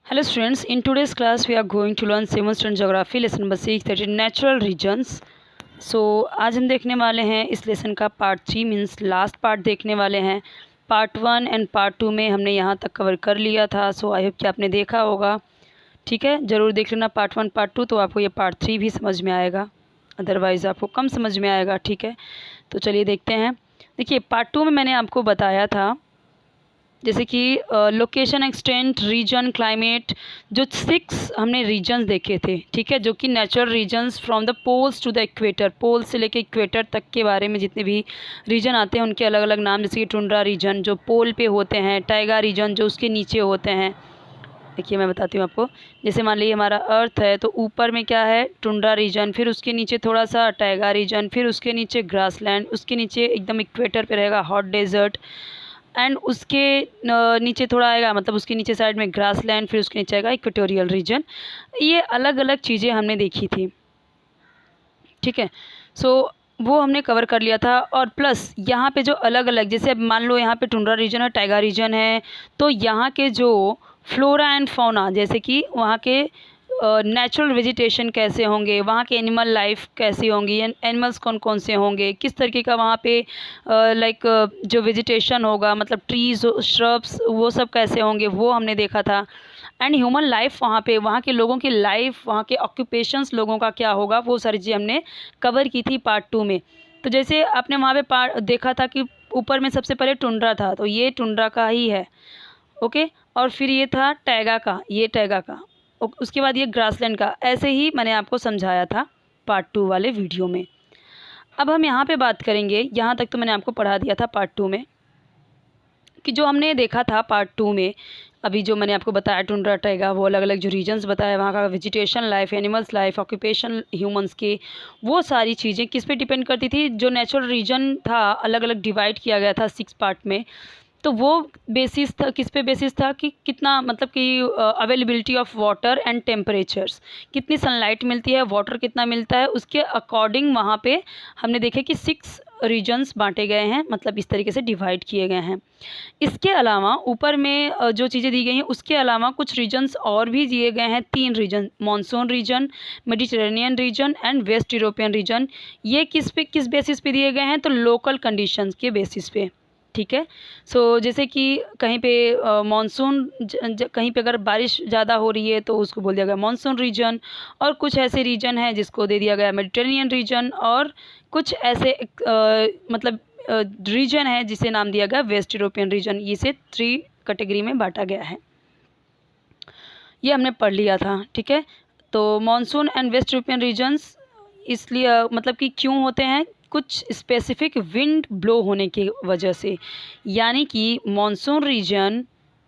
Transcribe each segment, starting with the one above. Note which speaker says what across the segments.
Speaker 1: Hello students, in today's class we are going to learn 7th standard geography lesson number 6 that is natural regions. So आज हम देखने वाले हैं इस lesson का पार्ट 3 मीन्स लास्ट पार्ट देखने वाले हैं। पार्ट 1 एंड पार्ट 2 में हमने यहाँ तक कवर कर लिया था। सो आई होप कि आपने देखा होगा। ठीक है, ज़रूर देख लेना पार्ट 1 पार्ट 2, तो आपको ये पार्ट 3 भी समझ में आएगा, अदरवाइज़ आपको कम समझ में आएगा। ठीक है, तो चलिए देखते हैं। देखिए पार्ट 2 में मैंने आपको बताया था जैसे कि लोकेशन, एक्सटेंट, रीजन, क्लाइमेट, जो 6 हमने रीजन्स देखे थे। ठीक है, जो कि natural regions from the poles to the equator, pole से लेके इक्वेटर तक के बारे में जितने भी रीजन आते हैं उनके अलग अलग नाम, जैसे कि टुंड्रा रीजन जो पोल पे होते हैं, टाइगा रीजन जो उसके नीचे होते हैं। देखिए मैं बताती हूँ आपको, जैसे मान लीजिए हमारा अर्थ है तो ऊपर में क्या है, टुंड्रा रीजन, फिर उसके नीचे थोड़ा सा टाइगा रीजन, फिर उसके नीचे ग्रासलैंड, उसके नीचे एकदम इक्वेटर पे रहेगा हॉट डेजर्ट, एंड उसके नीचे थोड़ा आएगा, मतलब उसके नीचे साइड में ग्रासलैंड, फिर उसके नीचे आएगा इक्वेटोरियल रीजन। ये अलग अलग चीज़ें हमने देखी थी। ठीक है, सो वो हमने कवर कर लिया था। और प्लस यहाँ पे जो अलग अलग, जैसे अब मान लो यहाँ पे टुंड्रा रीजन है, टाइगर रीजन है, तो यहाँ के जो फ्लोरा एंड फौना, जैसे कि वहाँ के नेचुरल वेजिटेशन कैसे होंगे, वहाँ के एनिमल लाइफ कैसी होंगी, एनिमल्स कौन कौन से होंगे, किस तरीके का वहाँ पे लाइक जो वेजिटेशन होगा, मतलब ट्रीज़, श्रब्स, वो सब कैसे होंगे, वो हमने देखा था। एंड ह्यूमन लाइफ, वहाँ पे वहाँ के लोगों की लाइफ, वहाँ के ऑक्यूपेशंस लोगों का क्या होगा, वो सारी चीज़ें हमने कवर की थी पार्ट 2 में। तो जैसे आपने वहाँ पे देखा था कि ऊपर में सबसे पहले टुंड्रा था, तो ये टुंड्रा का ही है। ओके, और फिर ये था टैगा का, ये टैगा का, उसके बाद ये ग्रासलैंड का। ऐसे ही मैंने आपको समझाया था पार्ट 2 वाले वीडियो में। अब हम यहाँ पे बात करेंगे, यहाँ तक तो मैंने आपको पढ़ा दिया था पार्ट 2 में, कि जो हमने देखा था पार्ट 2 में, अभी जो मैंने आपको बताया टुंड्रा, टैगा, वो अलग अलग जो रीजन्स बताया, वहाँ का vegetation life, animals life, occupation humans के, वो सारी चीज़ें किस पे डिपेंड करती थी। जो नेचुरल रीजन था अलग अलग डिवाइड किया गया था 6 पार्ट में, तो वो बेसिस था, किस पे बेसिस था कि कितना, मतलब कि availability of water and temperatures, कितनी सनलाइट मिलती है, वाटर कितना मिलता है, उसके अकॉर्डिंग वहाँ पे हमने देखे कि 6 रीजन्स बांटे गए हैं, मतलब इस तरीके से डिवाइड किए गए हैं। इसके अलावा ऊपर में जो चीज़ें दी गई हैं उसके अलावा कुछ रीजन्स और भी दिए गए हैं, 3 region, monsoon region, Mediterranean region and West European region. ये किस बेसिस पे दिए गए हैं, तो लोकल कंडीशंस के बेसिस पे। ठीक है, सो जैसे कि कहीं पे मानसून, कहीं पे अगर बारिश ज़्यादा हो रही है तो उसको बोल दिया गया मानसून रीजन, और कुछ ऐसे रीजन है जिसको दे दिया गया मेडिटेरेनियन रीजन, और कुछ ऐसे मतलब रीजन है जिसे नाम दिया गया वेस्ट यूरोपियन रीजन। इसे 3 कैटेगरी में बांटा गया है, ये हमने पढ़ लिया था। ठीक है, तो monsoon and West European regions इसलिए मतलब कि क्यों होते हैं, कुछ स्पेसिफिक विंड ब्लो होने की वजह से। यानी कि मानसून रीजन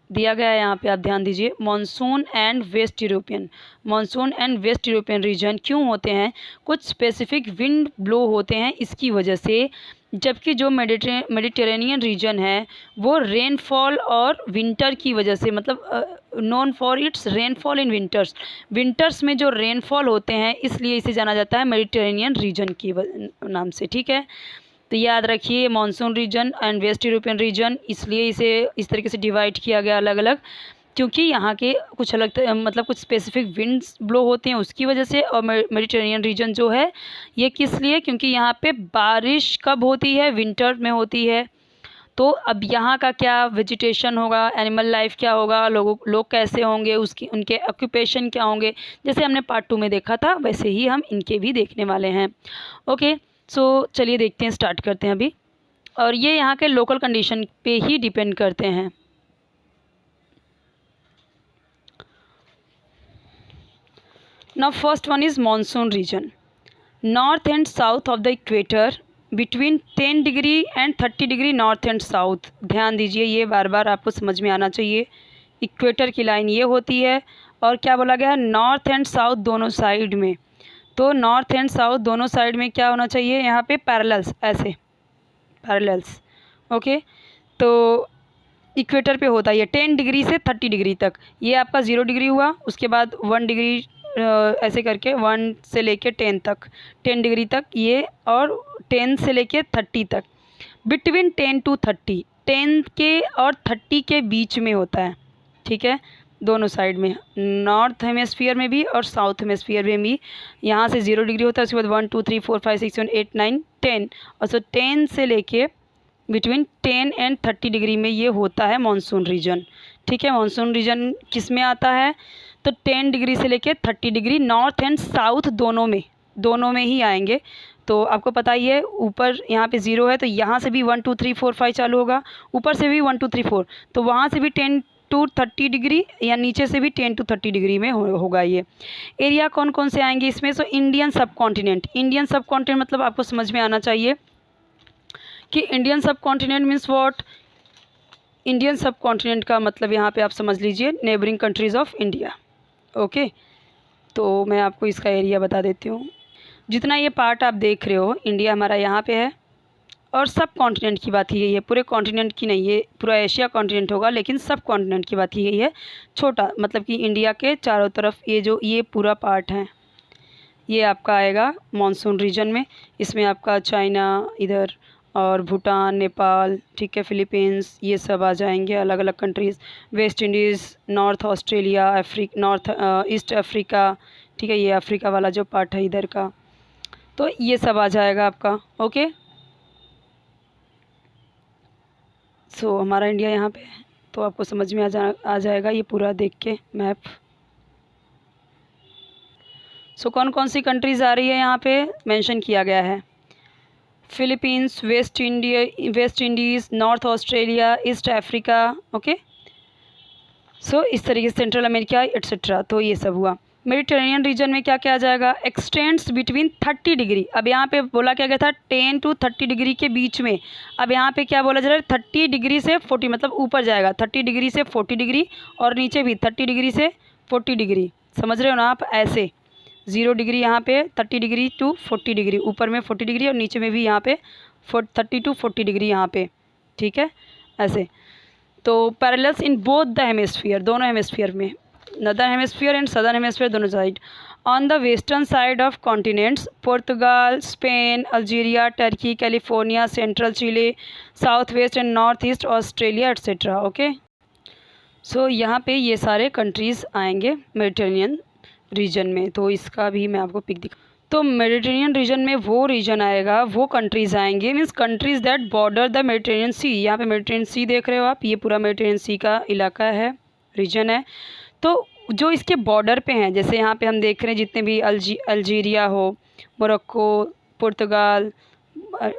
Speaker 1: दिया गया है यहाँ पे, आप ध्यान दीजिए, monsoon and West European, monsoon and West European region क्यों होते हैं, कुछ स्पेसिफिक विंड ब्लो होते हैं इसकी वजह से। जबकि जो मेडिटेरेनियन रीजन है वो रेनफॉल और विंटर की वजह से, मतलब known for its rainfall in winters, winters में जो रेनफॉल होते हैं इसलिए इसे जाना जाता है मेडिटेरेनियन रीजन की नाम से। ठीक है, तो याद रखिए monsoon region and West European region, इसलिए इसे इस तरीके से डिवाइड किया गया अलग अलग, क्योंकि यहाँ के कुछ अलग मतलब कुछ स्पेसिफिक विंड्स ब्लो होते हैं उसकी वजह से। और मेडिटेरेनियन रीजन जो है ये किस लिए, क्योंकि यहाँ पे बारिश कब होती है, विंटर में होती है। तो अब यहाँ का क्या वेजिटेशन होगा, एनिमल लाइफ क्या होगा, लोग कैसे होंगे, उसकी उनके ऑक्यूपेशन क्या होंगे, जैसे हमने पार्ट 2 में देखा था वैसे ही हम इनके भी देखने वाले हैं। ओके, सो चलिए देखते हैं, स्टार्ट करते हैं अभी। और ये यहाँ के लोकल कंडीशन पे ही डिपेंड करते हैं। Now first one is monsoon region. North and south of the equator between 10 degree and 30 degree north and south. ध्यान दीजिए, ये बार बार आपको समझ में आना चाहिए। इक्वेटर की लाइन ये होती है, और क्या बोला गया है, नॉर्थ एंड साउथ दोनों साइड में। तो नॉर्थ एंड साउथ दोनों साइड में क्या होना चाहिए, यहाँ पे पैरेलल्स, ऐसे पैरेलल्स। ओके, तो इक्वेटर पे होता है ये 10 डिग्री से 30 डिग्री तक। ये आपका 0 डिग्री हुआ, उसके बाद 1 डिग्री ऐसे करके 1 से लेके 10 तक, 10 डिग्री तक ये, और 10 से लेके 30 तक, बिटवीन 10 टू 30, 10 के और 30 के बीच में होता है। ठीक है, दोनों साइड में, नॉर्थ हेमिस्फीयर में भी और साउथ हेमिस्फीयर में भी। यहाँ से 0 डिग्री होता है, उसके बाद 1 2 3 4 5 6 7 8 9 10, और सो 10 से लेके बिटवीन 10 एंड 30 डिग्री में ये होता है मानसून रीजन। ठीक है, मानसून रीजन किस में आता है, तो 10 डिग्री से लेके 30 डिग्री नॉर्थ एंड साउथ दोनों में ही आएंगे। तो आपको पता ही है, ऊपर यहाँ पे 0 है तो यहाँ से भी 1 2 3 4 5 चालू होगा, ऊपर से भी 1 2 3 4, तो वहाँ से भी 10 टू 30 डिग्री, या नीचे से भी 10 टू 30 डिग्री में होगा ये एरिया। कौन कौन से आएंगे इसमें, सो इंडियन सब कॉन्टिनेंट मतलब आपको समझ में आना चाहिए कि इंडियन सब कॉन्टिनेंट मीन्स व्हाट। इंडियन सब कॉन्टिनेंट का मतलब यहाँ पे आप समझ लीजिए neighbouring countries of India. Okay, तो मैं आपको इसका एरिया बता देती हूँ। जितना ये पार्ट आप देख रहे हो, इंडिया हमारा यहाँ पे है, और सब कॉन्टिनेंट की बात की गई है, पूरे कॉन्टिनेंट की नहीं, ये पूरा एशिया कॉन्टिनेंट होगा, लेकिन सब कॉन्टिनेंट की बात की गई है। छोटा मतलब कि इंडिया के चारों तरफ ये पूरा पार्ट है, ये आपका आएगा मानसून रीजन में। इसमें आपका चाइना इधर, और भूटान, नेपाल, ठीक है, फिलीपींस, ये सब आ जाएंगे, अलग अलग countries. Waste Indies, north Australia, north east Africa, ठीक है, ये अफ्रीका वाला जो पार्ट है इधर का, तो ये सब आ जाएगा आपका। ओके, सो हमारा इंडिया यहाँ पे है, तो आपको समझ में आ जाएगा ये पूरा देख के मैप। सो कौन कौन सी कंट्रीज़ आ रही है यहाँ पे मेंशन किया गया है, Philippines, West Indies, north Australia, east Africa. Okay, so इस तरीके से सेंट्रल अमेरिका एट्सेट्रा, तो ये सब हुआ। मेडिटेरेनियन रीजन में क्या क्या आ जाएगा, एक्सटेंड्स बिटवीन 30 डिग्री। अब यहाँ पे बोला क्या गया था 10 टू 30 डिग्री के बीच में, अब यहाँ पे क्या बोला जा रहा है 30 डिग्री से 40, मतलब ऊपर जाएगा 30 डिग्री से 40 डिग्री, और नीचे भी 30 डिग्री से 40 डिग्री। समझ रहे हो ना आप, ऐसे 0 डिग्री यहाँ पे 30 डिग्री टू 40 डिग्री, ऊपर में 40 डिग्री और नीचे में भी यहाँ पे 30 टू 40 डिग्री यहाँ पे, ठीक है, ऐसे। तो parallels in both the hemisphere, दोनों हेमिस्फीयर में, northern hemisphere and southern hemisphere दोनों side. On the western side of continents, Portugal, Spain, Algeria, Turkey, California, central Chile, south west and north east Australia etcetera. Okay, so यहाँ पे ये सारे countries आएंगे Mediterranean region में। तो इसका भी मैं आपको पिक दिखा, तो मेडिटेरेनियन रीजन में वो रीजन आएगा, वो कंट्रीज़ आएंगे, means countries that border the Mediterranean sea. यहाँ पे मेडिटेरेनियन सी देख रहे हो आप, ये पूरा मेडिटेरेनियन सी का इलाका है, रीजन है। तो जो इसके बॉर्डर पे हैं, जैसे यहाँ पे हम देख रहे हैं जितने भी अल्जीरिया हो, मोरक्को, पुर्तगाल,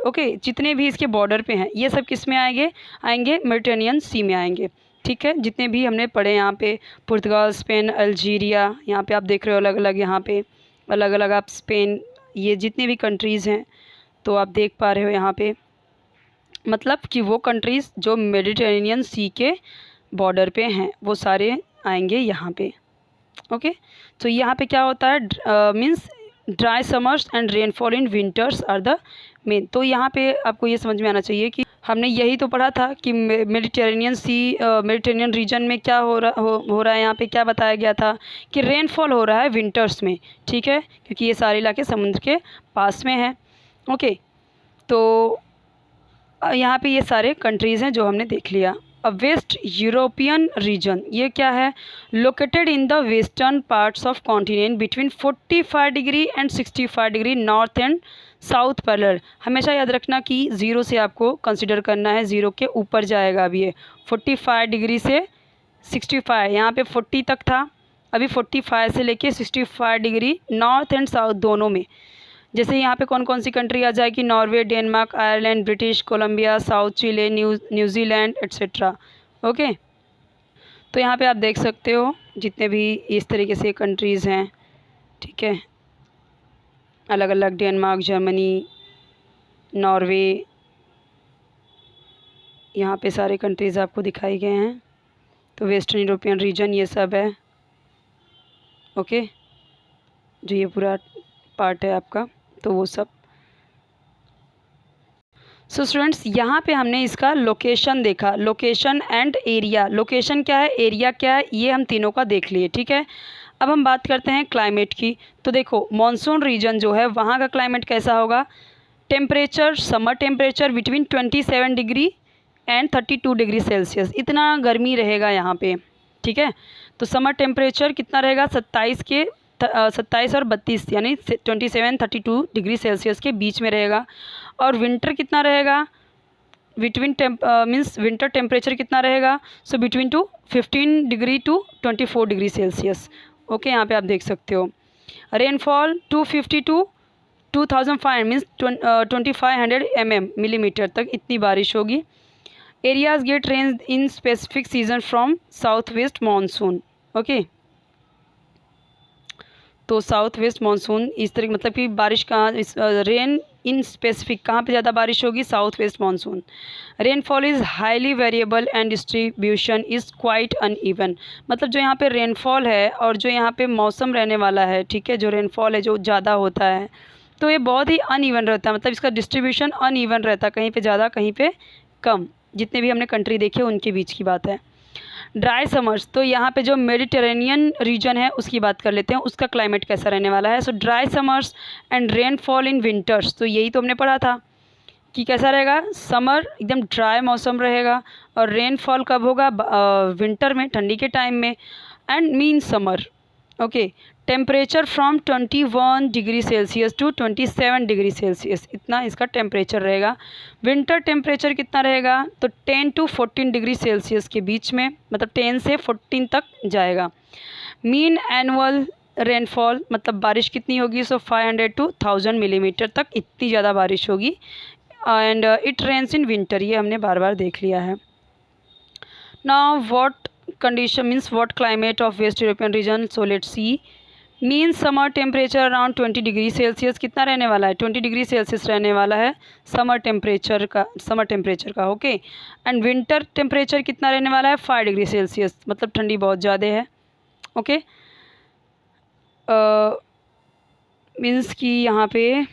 Speaker 1: ओके, जितने भी इसके बॉर्डर पे हैं, ये सब किस में आएंगे मेडिटेरेनियन सी में आएंगे। ठीक है, जितने भी हमने पढ़े यहाँ पे, पुर्तगाल, स्पेन, अल्जीरिया, यहाँ पे आप देख रहे हो अलग अलग, यहाँ पे अलग अलग आप स्पेन, ये जितने भी कंट्रीज़ हैं, तो आप देख पा रहे हो यहाँ पे, मतलब कि वो कंट्रीज़ जो मेडिटेरेनियन सी के बॉर्डर पे हैं, वो सारे आएंगे यहाँ पे। ओके, तो यहाँ पे क्या होता है, means dry summers and rainfall in winters are the main. तो यहाँ पे आपको ये समझ में आना चाहिए कि हमने यही तो पढ़ा था कि मेडिटेरेनियन रीजन में क्या हो रहा है, यहाँ पे क्या बताया गया था कि रेनफॉल हो रहा है विंटर्स में, ठीक है, क्योंकि ये सारे इलाके समुद्र के पास में हैं। ओके, तो यहाँ पे ये सारे कंट्रीज़ हैं जो हमने देख लिया। वेस्ट यूरोपियन रीजन, ये क्या है, located in the western parts of continent between 45 degree and 65 degree north and south parallel. हमेशा याद रखना कि 0 से आपको कंसिडर करना है, 0 के ऊपर जाएगा। अब ये 45 डिग्री से 65, यहाँ पे 40 तक था, अभी 45 से लेके 65 डिग्री नॉर्थ एंड साउथ दोनों में। जैसे यहाँ पे कौन कौन सी कंट्री आ जाएगी, Norway, Denmark, Ireland, British Columbia, south Chile, New Zealand etcetera. Okay, तो यहाँ पे आप देख सकते हो जितने भी इस तरीके से कंट्रीज़ हैं, ठीक है, अलग अलग, डेनमार्क, जर्मनी, नॉर्वे, यहाँ पे सारे कंट्रीज़ आपको दिखाए गए हैं। तो वेस्टर्न यूरोपियन रीजन ये सब है। ओके, जो ये पूरा पार्ट है आपका, तो वो सब। सो स्टूडेंट्स, यहाँ पे हमने इसका लोकेशन देखा, लोकेशन एंड एरिया। लोकेशन क्या है, एरिया क्या है, ये हम तीनों का देख लिए, ठीक है। अब हम बात करते हैं क्लाइमेट की। तो देखो, मॉनसून रीजन जो है वहाँ का क्लाइमेट कैसा होगा, temperature, summer temperature between 27 degree and 32 degree Celsius, इतना गर्मी रहेगा यहाँ पे, ठीक है। तो समर टेम्परेचर कितना रहेगा 27 और 32 यानी 27-32 डिग्री सेल्सियस के बीच में रहेगा। और विंटर कितना रहेगा, मीन्स विंटर टेम्परेचर कितना रहेगा, so between 15 degree to 24 degree Celsius. Okay, यहाँ पे आप देख सकते हो। रेनफॉल 250 टू 2500 मीन्स 2500 मिलीमीटर तक इतनी बारिश होगी। Areas gate rain in specific season from south west monsoon. Okay, तो साउथ वेस्ट मानसून इस तरह मतलब कि बारिश कहाँ, रेन इन स्पेसिफिक कहाँ पे ज़्यादा बारिश होगी, south west monsoon. Rainfall is highly variable and distribution is quite uneven. मतलब जो यहाँ पे रेनफॉल है और जो यहाँ पे मौसम रहने वाला है, ठीक है, जो रेनफॉल है जो ज़्यादा होता है तो ये बहुत ही अनइवन रहता है, मतलब इसका डिस्ट्रीब्यूशन अनइवन रहता है, कहीं पे ज़्यादा कहीं पे कम। जितने भी हमने कंट्री देखे उनके बीच की बात है। ड्राई समर्स, तो यहाँ पे जो मेडिटेरेनियन रीजन है उसकी बात कर लेते हैं, उसका क्लाइमेट कैसा रहने वाला है। सो dry summers and rainfall in winters, तो यही तो हमने पढ़ा था कि कैसा रहेगा, समर एकदम ड्राई मौसम रहेगा और रेनफॉल कब होगा, विंटर में, ठंडी के टाइम में। And mean summer. Okay, temperature from 21 degree Celsius to 27 degree Celsius, इतना इसका टेम्परेचर रहेगा। विंटर टेम्परेचर कितना रहेगा, तो 10 टू 14 डिग्री सेल्सियस के बीच में, मतलब 10 से 14 तक जाएगा। मीन एनुअल रेनफॉल, मतलब बारिश कितनी होगी, सो 500 टू 1000 मिलीमीटर तक इतनी ज़्यादा बारिश होगी। And it rains in winter, ये हमने बार बार देख लिया है। Now what condition means what climate of West European region, so let's see. Mean summer temperature around 20 degree Celsius, कितना रहने वाला है, 20 डिग्री सेल्सियस रहने वाला है समर टेम्परेचर का। ओके, एंड विंटर टेम्परेचर कितना रहने वाला है, 5 डिग्री सेल्सियस, मतलब ठंडी बहुत ज़्यादा है। ओके, मीन्स कि यहाँ पे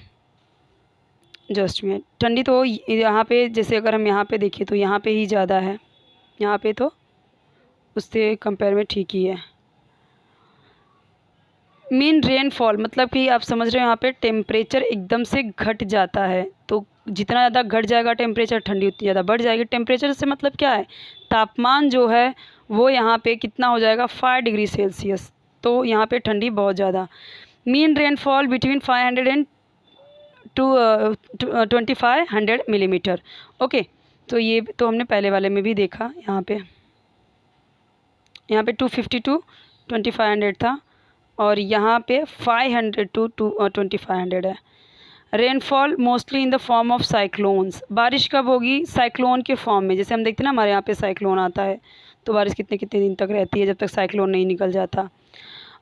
Speaker 1: जस्ट मिनट, ठंडी तो यहाँ पे जैसे अगर हम यहाँ पे देखें तो यहाँ पे ही ज़्यादा है, यहाँ पे तो उससे कंपेयर में ठीक ही है। मीन रेनफॉल, मतलब कि आप समझ रहे हो यहाँ पे टेम्परेचर एकदम से घट जाता है, तो जितना ज़्यादा घट जाएगा टेम्परेचर, ठंडी उतनी ज़्यादा बढ़ जाएगी। टेम्परेचर से मतलब क्या है, तापमान जो है वो यहाँ पे कितना हो जाएगा, 5 डिग्री सेल्सियस, तो यहाँ पे ठंडी बहुत ज़्यादा। Mean rainfall between 500 and 2500 millimetre. Okay, तो ये तो हमने पहले वाले में भी देखा, यहाँ पे 250 टू 2500 था और यहाँ पे 500 टू 2500 है। Rainfall mostly in the form of cyclones, बारिश कब होगी, साइक्लोन के फॉर्म में। जैसे हम देखते हैं ना हमारे यहाँ पे साइक्लोन आता है तो बारिश कितने कितने दिन तक रहती है जब तक साइक्लोन नहीं निकल जाता।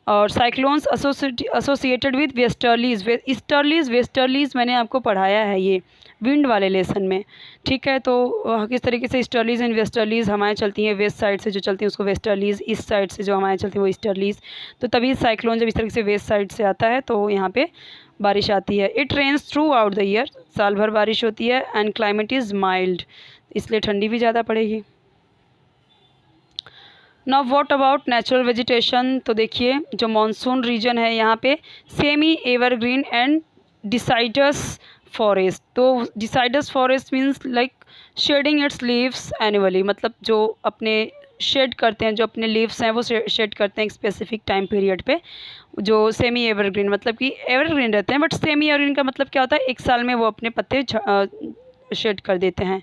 Speaker 1: और cyclones associated with westerlies, easterlies westerlies मैंने आपको पढ़ाया है ये विंड वाले लेसन में, ठीक है। तो किस तरीके से ईस्टर्लीज एंड वेस्टर्लीज हवाएं चलती हैं, वेस्ट साइड से जो चलती हैं उसको वेस्टर्लीज, ईस्ट साइड से जो हवाएं चलती हैं वो ईस्टर्लीज। तो तभी साइक्लोन जब इस तरीके से वेस्ट साइड से आता है तो यहाँ पे बारिश आती है। It rains throughout the year, साल भर बारिश होती है। एंड क्लाइमेट इज़ माइल्ड, इसलिए ठंडी भी ज़्यादा पड़ेगी। Now what about natural vegetation, तो देखिए जो मॉनसून रीजन है यहाँ पे semi evergreen and deciduous forest. तो deciduous forest means like shedding its leaves annually, मतलब जो अपने शेड करते हैं, जो अपने लीव्स हैं वो शेड करते हैं एक स्पेसिफिक टाइम पीरियड पे। जो सेमी एवरग्रीन मतलब कि एवरग्रीन रहते हैं, बट सेमी एवरग्रीन का मतलब क्या होता है, एक साल में वो अपने पत्ते शेड कर देते हैं।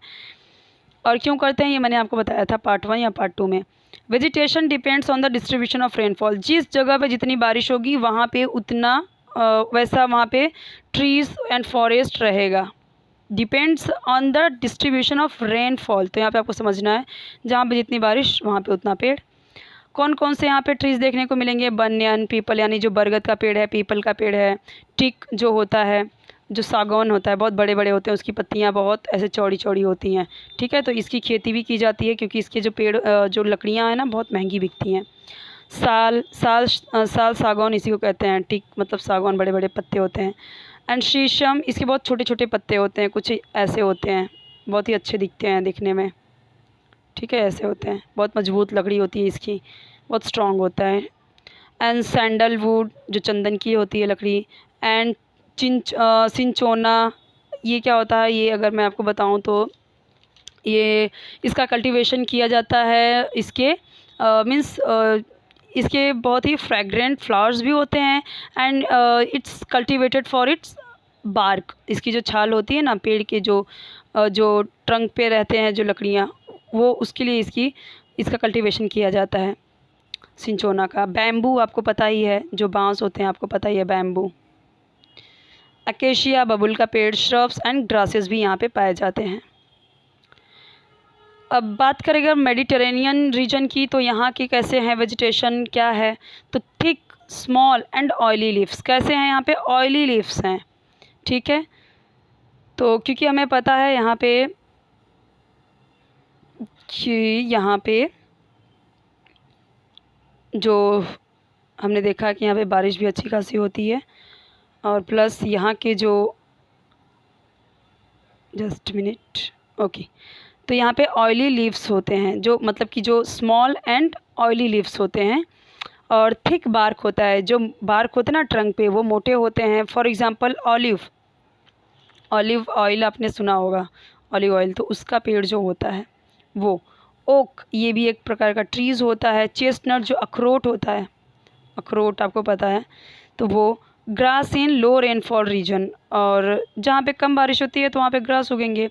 Speaker 1: और क्यों करते हैं ये मैंने आपको बताया था पार्ट 1 या पार्ट 2 में। Vegetation depends on the distribution of rainfall, जिस जगह पे जितनी बारिश होगी वहाँ पे उतना वैसा वहाँ पे ट्रीज एंड फॉरेस्ट रहेगा। Depends on the distribution of rainfall, तो यहाँ पे आपको समझना है जहाँ पे जितनी बारिश वहाँ पे उतना पेड़। कौन कौन से यहाँ पे ट्रीज देखने को मिलेंगे, बनियान, पीपल यानी जो बरगद का पेड़ है, पीपल का पेड़ है, टिक जो होता है, जो सागौन होता है बहुत बड़े बड़े होते हैं, उसकी पत्तियाँ बहुत ऐसे चौड़ी चौड़ी होती हैं, ठीक है। तो इसकी खेती भी की जाती है क्योंकि इसके जो पेड़ जो लकड़ियाँ हैं ना बहुत महंगी बिकती हैं। साल सागौन इसी को कहते हैं, टिक मतलब सागौन बड़े बड़े पत्ते होते हैं। एंड शीशम, इसके बहुत छोटे छोटे पत्ते होते हैं, कुछ ऐसे होते हैं, बहुत ही अच्छे दिखते हैं दिखने में, ठीक है, ऐसे होते हैं, बहुत मजबूत लकड़ी होती है इसकी, बहुत स्ट्रॉन्ग होता है। एंड सैंडलवुड जो चंदन की होती है लकड़ी। एंड सिंचोना, ये क्या होता है, ये अगर मैं आपको बताऊं तो ये इसका कल्टीवेशन किया जाता है, इसके मीन्स इसके बहुत ही फ्रेगरेंट फ्लावर्स भी होते हैं and it's cultivated for its bark. इसकी जो छाल होती है ना, पेड़ के जो ट्रंक पे रहते हैं जो लकड़ियाँ, वो उसके लिए इसका कल्टीवेशन किया जाता है सिंचोना का। बैम्बू आपको पता ही है, जो बांस होते हैं आपको पता ही है, बैम्बू। अकेशिया, बबुल का पेड़, श्रब्स एंड ग्रासेस भी यहाँ पे पाए जाते हैं। अब बात करेंगे मेडिटेरेनियन रीजन की, तो यहाँ की कैसे हैं वेजिटेशन, क्या है, तो thick small and oily leaves. कैसे हैं यहाँ पे, ऑयली लीव्स हैं, ठीक है। तो क्योंकि हमें पता है यहाँ पे जो हमने देखा कि यहाँ पे बारिश भी अच्छी खासी होती है, और प्लस यहाँ के जो जस्ट मिनट ओके, तो यहाँ पे ऑयली लीव्स होते हैं, जो मतलब कि जो स्मॉल एंड ऑयली लीव्स होते हैं, और थिक बार्क होता है। जो बार्क होते हैं ना ट्रंक पे, वो मोटे होते हैं। फॉर एग्जांपल ऑलिव ऑयल आपने सुना होगा, ऑलिव ऑयल, तो उसका पेड़ जो होता है वो। ओक, ये भी एक प्रकार का ट्रीज़ होता है। चेस्टनट, जो अखरोट होता है, अखरोट आपको पता है, तो वो। ग्रास इन लो रेनफॉल रीजन, और जहाँ पे कम बारिश होती है तो वहाँ पे ग्रास उगेंगे।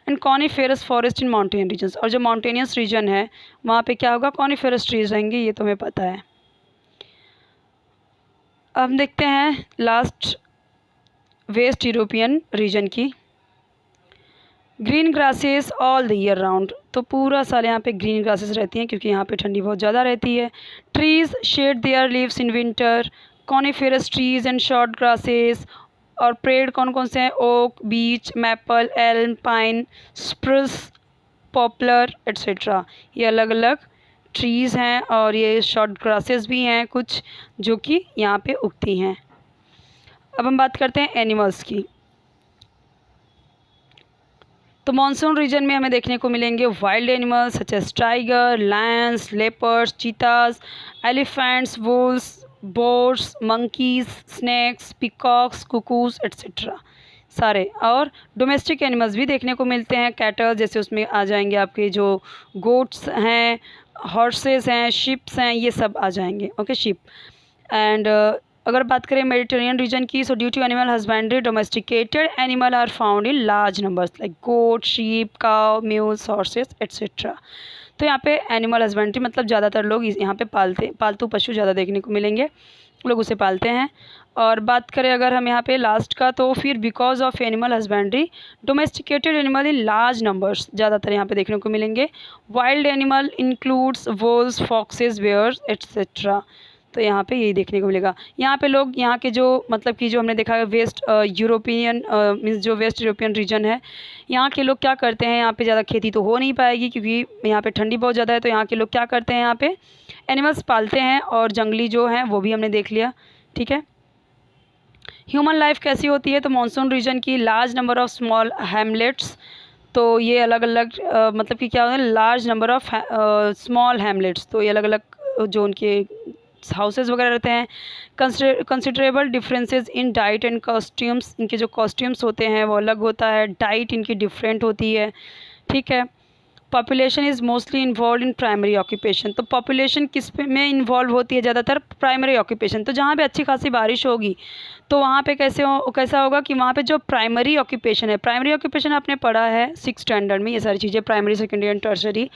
Speaker 1: And coniferous forest in mountain regions, और जो माउंटेनियस रीजन है वहाँ पे क्या होगा, कॉनिफेरस ट्रीज रहेंगे, ये तो हमें पता है। अब हम देखते हैं लास्ट वेस्ट यूरोपियन रीजन की। Green grasses all the year round, तो पूरा साल यहाँ पे ग्रीन ग्रासेस रहती हैं क्योंकि यहाँ पे ठंडी बहुत ज़्यादा रहती है। Trees shed their leaves in winter. Coniferous trees and short grasses, और पेड़ कौन कौन से हैं, oak, beech, maple, elm, pine, spruce, poplar etcetera. ये अलग अलग ट्रीज़ हैं, और ये शॉर्ट ग्रासेस भी हैं कुछ जो कि यहाँ पे उगती हैं। अब हम बात करते हैं एनिमल्स की। तो मॉनसून रीजन में हमें देखने को मिलेंगे wild animals such as tiger, lions, leopards, cheetahs, elephants, wolves, boars, monkeys, snakes, peacocks, cuckoos etcetera सारे। और डोमेस्टिक एनिमल्स भी देखने को मिलते हैं, कैटल, जैसे उसमें आ जाएंगे आपके जो गोट्स हैं, हॉर्सेस हैं, शिप्स हैं, ये सब आ जाएंगे। Okay, ship. एंड अगर बात करें मेडिटेरेनियन रीजन की, so due to animal husbandry domesticated animal are found in large numbers like goat, sheep, cow, mules, horses etcetera. तो यहाँ पे एनिमल हस्बेंड्री मतलब ज़्यादातर लोग यहाँ पे पालतू पशु ज़्यादा देखने को मिलेंगे, लोग उसे पालते हैं। और बात करें अगर हम यहाँ पे लास्ट का, तो फिर because of animal husbandry domesticated animal in large numbers ज़्यादातर यहाँ पे देखने को मिलेंगे। Wild animal includes wolves, foxes, bears etcetera. तो यहाँ पे यही देखने को मिलेगा। यहाँ पे लोग यहाँ के जो मतलब कि जो हमने देखा है वेस्ट यूरोपियन मीन्स जो वेस्ट यूरोपियन रीजन है, यहाँ के लोग क्या करते हैं, यहाँ पे ज़्यादा खेती तो हो नहीं पाएगी क्योंकि यहाँ पे ठंडी बहुत ज़्यादा है। तो यहाँ के लोग क्या करते हैं, यहाँ पे एनिमल्स पालते हैं, और जंगली जो हैं वो भी हमने देख लिया, ठीक है। ह्यूमन लाइफ कैसी होती है, तो मानसून रीजन की large number of small Hamlet's, तो ये अलग अलग मतलब कि क्या होता है, large number of small Hamlet's, तो ये अलग अलग जो उनके हाउसेज वगैरह रहते हैं। Considerable differences in diet and costumes, इनके जो कॉस्ट्यूम्स होते हैं वो अलग होता है, डाइट इनकी डिफरेंट होती है, ठीक है। Population is mostly involve in primary occupation, तो पॉपुलेशन किस में इन्वॉल्व होती है ज़्यादातर, प्राइमरी ऑक्यूपेशन। तो जहाँ पे अच्छी खासी बारिश होगी तो वहाँ पे कैसा होगा कि वहाँ पे जो प्राइमरी ऑक्यूपेशन है, प्राइमरी ऑक्यूपेशन आपने पढ़ा है 6th स्टैंडर्ड में, ये सारी चीज़ें primary, secondary and tertiary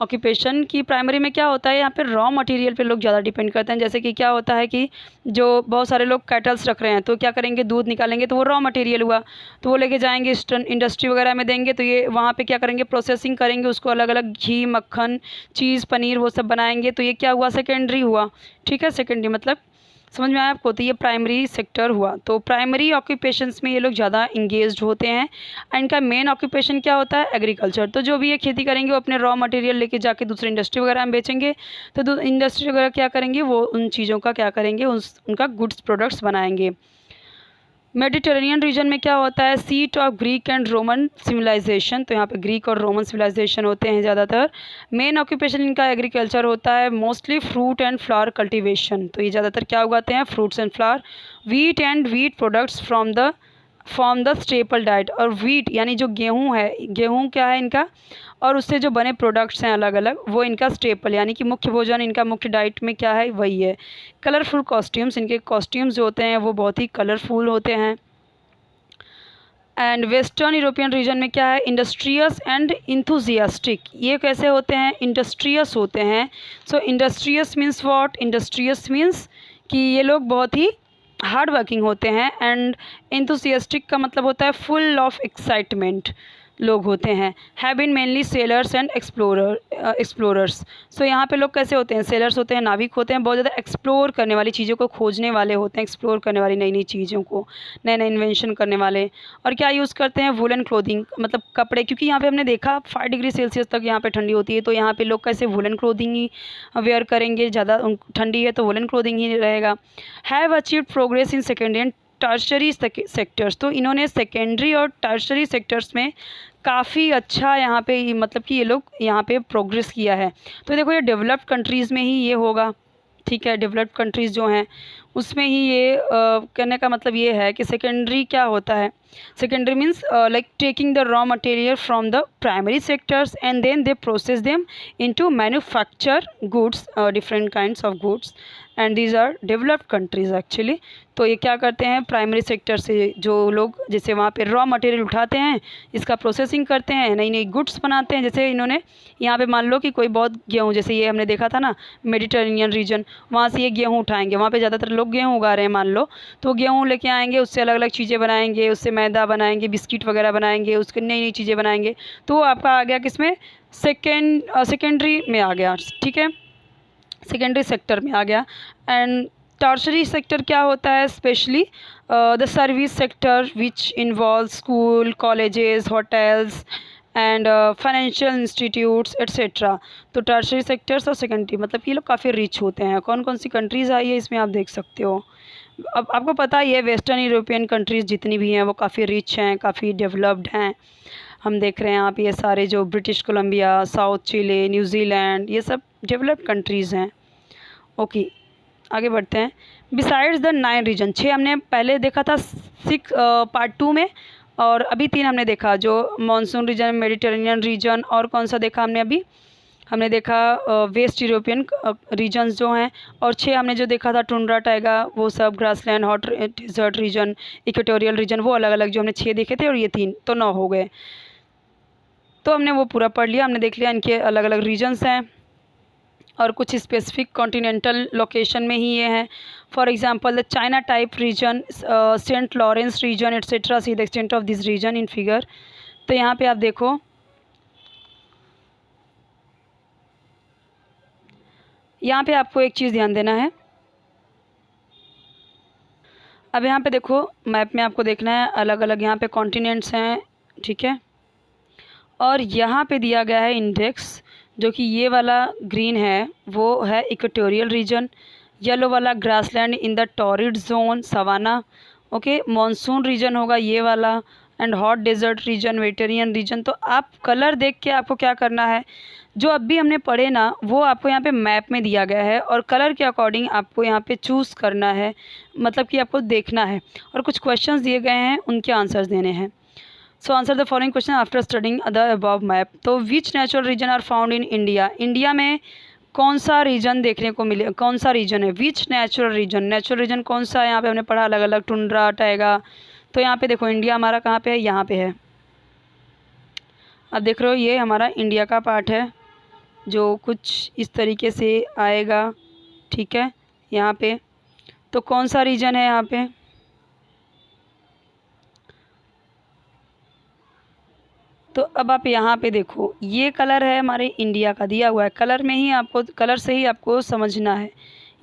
Speaker 1: occupation की। प्राइमरी में क्या होता है, यहाँ पे रॉ मटेरियल पे लोग ज़्यादा डिपेंड करते हैं। जैसे कि क्या होता है कि जो बहुत सारे लोग कैटल्स रख रहे हैं, तो क्या करेंगे, दूध निकालेंगे, तो वो रॉ मटेरियल हुआ, तो वो लेके जाएंगे इंडस्ट्री वगैरह में देंगे, तो ये वहाँ पे क्या करेंगे, प्रोसेसिंग करेंगे, उसको अलग अलग घी, मक्खन, चीज़, पनीर वो सब बनाएंगे, तो ये क्या हुआ, सेकेंडरी हुआ, ठीक है। सेकेंडरी मतलब समझ में आया आपको, तो ये प्राइमरी सेक्टर हुआ। तो प्राइमरी ऑक्यूपेशंस में ये लोग ज़्यादा इंगेज्ड होते हैं। एंड इनका मेन ऑक्यूपेशन क्या होता है, एग्रीकल्चर। तो जो भी ये खेती करेंगे वो अपने रॉ मटेरियल लेके जाके दूसरे इंडस्ट्री वगैरह में बेचेंगे, तो इंडस्ट्री वगैरह क्या करेंगे, वो उन चीज़ों का क्या करेंगे, उनका गुड्स प्रोडक्ट्स बनाएंगे। मेडिटेरेनियन रीजन में क्या होता है, seat of Greek and Roman civilization, तो यहाँ पे ग्रीक और रोमन सिविलाइजेशन होते हैं ज़्यादातर। मेन ऑक्यूपेशन इनका एग्रीकल्चर होता है, mostly fruit and flower cultivation, तो ये ज़्यादातर क्या उगाते हैं, fruits and flower. Wheat and wheat products from the form the staple diet, और व्हीट यानी जो गेहूँ है, गेहूँ क्या है इनका, और उससे जो बने प्रोडक्ट्स हैं अलग अलग, वो इनका स्टेपल यानी कि मुख्य भोजन, इनका मुख्य डाइट में क्या है वही है। कलरफुल कॉस्ट्यूम्स, इनके कॉस्ट्यूम्स जो होते हैं वो बहुत ही कलरफुल होते हैं। एंड वेस्टर्न यूरोपियन रीजन में क्या है, इंडस्ट्रियस एंड इंथुजियास्टिक। ये कैसे होते हैं, इंडस्ट्रियस होते हैं। So industrious means what, industrious means कि ये लोग बहुत ही हार्ड वर्किंग होते हैं। एंड इंथुजियास्टिक का मतलब होता है फुल ऑफ एक्साइटमेंट लोग होते हैं। Have been mainly sailors and explorers. So यहाँ पे लोग कैसे होते हैं, सेलर्स होते हैं, नाविक होते हैं, बहुत ज़्यादा एक्सप्लोर करने वाली चीज़ों को खोजने वाले होते हैं, एक्सप्लोर करने वाली नई नई चीज़ों को, नए नए इन्वेंशन करने वाले। और क्या यूज़ करते हैं, वुलन क्लोथिंग, मतलब कपड़े, क्योंकि यहाँ पे हमने देखा 5 डिग्री सेल्सियस तक यहाँ पे ठंडी होती है, तो यहाँ पे लोग कैसे वुलन क्लोथिंग ही वेयर करेंगे, ज़्यादा ठंडी है तो वुलन क्लोथिंग ही रहेगा। Have achieved progress in secondary and tertiary sectors. तो इन्होंने सेकेंडरी और टर्शरी सेक्टर्स में काफ़ी अच्छा यहाँ पे मतलब कि ये लोग यहाँ पे प्रोग्रेस किया है। तो देखो ये डेवलप्ड कंट्रीज़ में ही ये होगा, ठीक है, डेवलप्ड कंट्रीज़ जो हैं उसमें ही ये कहने का मतलब ये है कि सेकेंडरी क्या होता है, secondary means like taking the raw material from the primary sectors and then they process them into manufacture goods, different kinds of goods, and these are developed countries actually. तो ये क्या करते हैं, प्राइमरी सेक्टर से जो लोग जैसे वहाँ पे रॉ मटेरियल उठाते हैं, इसका प्रोसेसिंग करते हैं, नई नई गुड्स बनाते हैं। जैसे इन्होंने यहाँ पे मान लो कि कोई बहुत गेहूँ, जैसे ये हमने देखा था ना मेडिटेरेनियन रीजन, वहाँ से ये गेहूँ उठाएंगे, वहाँ पे ज़्यादातर लोग गेहूँ उगा रहे हैं मान लो, तो गेहूँ लेके आएंगे, उससे अलग अलग चीज़ें बनाएंगे, उससे मैदा बनाएंगे, बिस्किट वगैरह बनाएंगे, उसके नई नई चीज़ें बनाएंगे। तो वो आपका आ गया किसमें, सेकेंडरी में आ गया, ठीक है, सेकेंडरी सेक्टर में आ गया। एंड टर्शरी सेक्टर क्या होता है, specially the service sector which involve school, colleges, hotels and financial institutes etcetera. तो टर्शरी सेक्टर्स और सेकेंडरी मतलब ये लोग काफ़ी रिच होते हैं। कौन कौन सी कंट्रीज़ आई है इसमें आप देख सकते हो। अब आपको पता ही है वेस्टर्न यूरोपियन कंट्रीज़ जितनी भी हैं वो काफ़ी रिच हैं, काफ़ी डेवलप्ड हैं। हम देख रहे हैं आप ये सारे जो British Columbia, south Chile, New Zealand, ये सब डेवलप्ड कंट्रीज़ हैं। ओके, आगे बढ़ते हैं। बिसाइड्स द 9 रीजन, 6 हमने पहले देखा था 6 पार्ट 2 में, और अभी 3 हमने देखा, जो मानसून रीजन, मेडिटेरेनियन रीजन, और कौन सा देखा हमने अभी, हमने देखा वेस्ट यूरोपियन रीजन्स जो हैं, और 6 हमने जो देखा था टुंड्रा, टाइगा, वो सब, grassland, hot desert region, equatorial region, वो अलग अलग जो हमने 6 देखे थे, और ये 3 तो 9 हो गए। तो हमने वो पूरा पढ़ लिया, हमने देख लिया इनके अलग अलग रीजन्स हैं और कुछ स्पेसिफिक कॉन्टिनेंटल लोकेशन में ही ये हैं। For example the China type region, Saint Lawrence region etcetera, see the extent of this region in figure. तो यहाँ पे आप देखो, यहाँ पे आपको एक चीज़ ध्यान देना है। अब यहाँ पे देखो मैप में आपको देखना है अलग अलग यहाँ पे कॉन्टिनेंट्स हैं, ठीक है, और यहाँ पे दिया गया है इंडेक्स, जो कि ये वाला ग्रीन है वो है इक्वेटोरियल रीजन, येलो वाला grassland in the torrid zone, savanna, okay, monsoon region होगा ये वाला, and hot desert region, Mediterranean region. तो आप कलर देख के आपको क्या करना है, जो अभी हमने पढ़े ना वो आपको यहाँ पे मैप में दिया गया है, और कलर के अकॉर्डिंग आपको यहाँ पे चूज़ करना है, मतलब कि आपको देखना है, और कुछ क्वेश्चंस दिए गए हैं उनके आंसर्स देने हैं। So answer the following question after studying the above map. तो which natural region are found in India, India में कौन सा रीजन देखने को मिले, कौन सा रीजन है, which natural region, natural region कौन सा है, यहाँ पे हमने पढ़ा अलग अलग, टुंड्रा, टाइगा। तो यहाँ पे देखो इंडिया हमारा कहाँ पे है, यहाँ पे है। अब देख रहे हो ये हमारा इंडिया का पार्ट है जो कुछ इस तरीके से आएगा, ठीक है, यहाँ पे। तो कौन सा रीजन है यहाँ पे, तो अब आप यहाँ पे देखो ये कलर है हमारे इंडिया का दिया हुआ है, कलर में ही आपको, कलर से ही आपको समझना है।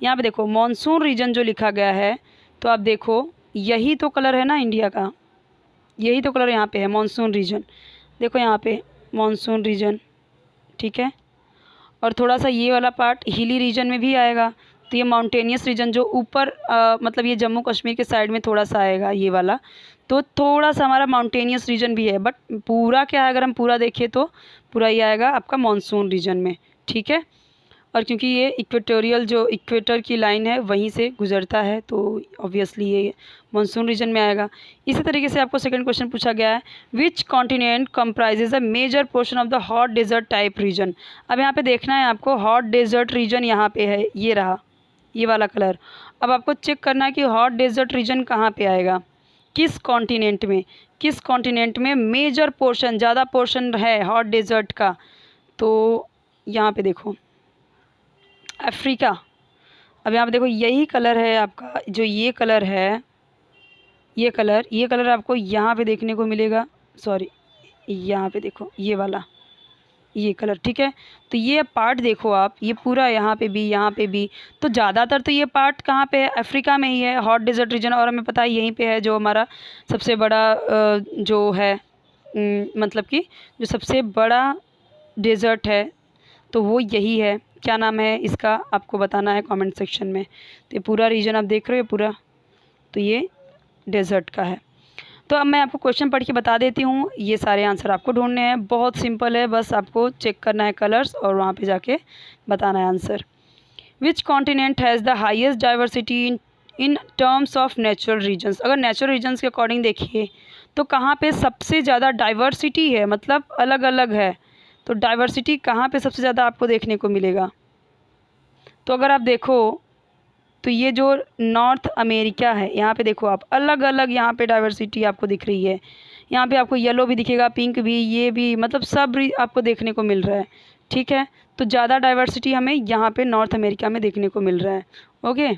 Speaker 1: यहाँ पे देखो मॉनसून रीजन जो लिखा गया है, तो आप देखो यही तो कलर है ना इंडिया का, यही तो कलर यहाँ पे है मॉनसून रीजन। देखो यहाँ पे मॉनसून रीजन, ठीक है, और थोड़ा सा ये वाला पार्ट हिली रीजन में भी आएगा। तो ये माउंटेनियस रीजन जो ऊपर मतलब ये जम्मू कश्मीर के साइड में थोड़ा सा आएगा ये वाला, तो थोड़ा सा हमारा माउंटेनियस रीजन भी है, बट पूरा क्या है, अगर हम पूरा देखें तो पूरा ही आएगा आपका मानसून रीजन में, ठीक है। और क्योंकि ये इक्वेटोरियल जो इक्वेटर की लाइन है वहीं से गुजरता है, तो ऑब्वियसली ये मानसून रीजन में आएगा। इसी तरीके से आपको सेकंड क्वेश्चन पूछा गया है, which continent comprises a major portion of the hot desert type region. अब यहाँ पे देखना है आपको, हॉट डेजर्ट रीजन यहाँ पे है, ये रहा ये वाला कलर। अब आपको चेक करना है कि हॉट डेजर्ट रीजन कहाँ पे आएगा, किस कॉन्टिनेंट में, किस कॉन्टिनेंट में मेजर पोर्शन, ज़्यादा पोर्शन है हॉट डेजर्ट का। तो यहाँ पे देखो अफ्रीका। अब यहाँ पे देखो यही कलर है आपका, जो ये कलर है, ये कलर आपको यहाँ पे देखने को मिलेगा, सॉरी यहाँ पे देखो ये वाला, ये कलर, ठीक है। तो ये पार्ट देखो आप, ये पूरा यहाँ पे भी, यहाँ पे भी, तो ज़्यादातर तो ये पार्ट कहाँ पे है, अफ्रीका में ही है, हॉट डेजर्ट रीजन। और हमें पता है यहीं पे है जो हमारा सबसे बड़ा जो है मतलब कि जो सबसे बड़ा डेजर्ट है, तो वो यही है। क्या नाम है इसका आपको बताना है कमेंट सेक्शन में। तो ये पूरा रीजन आप देख रहे हो पूरा, तो ये डेजर्ट का है। तो अब मैं आपको क्वेश्चन पढ़ के बता देती हूँ, ये सारे आंसर आपको ढूंढने हैं, बहुत सिंपल है, बस आपको चेक करना है कलर्स और वहाँ पे जाके बताना है answer. Which continent has the highest diversity in terms of natural regions. अगर नेचुरल रीजन्स के अकॉर्डिंग देखिए तो कहाँ पे सबसे ज़्यादा डाइवर्सिटी है, मतलब अलग अलग है, तो डाइवर्सिटी कहाँ पे सबसे ज़्यादा आपको देखने को मिलेगा। तो अगर आप देखो तो ये जो नॉर्थ अमेरिका है, यहाँ पे देखो आप अलग अलग यहाँ पे डाइवर्सिटी आपको दिख रही है। यहाँ पे आपको येलो भी दिखेगा, पिंक भी, ये भी, मतलब सब आपको देखने को मिल रहा है, ठीक है। तो ज़्यादा डाइवर्सिटी हमें यहाँ पे नॉर्थ अमेरिका में देखने को मिल रहा है। ओके,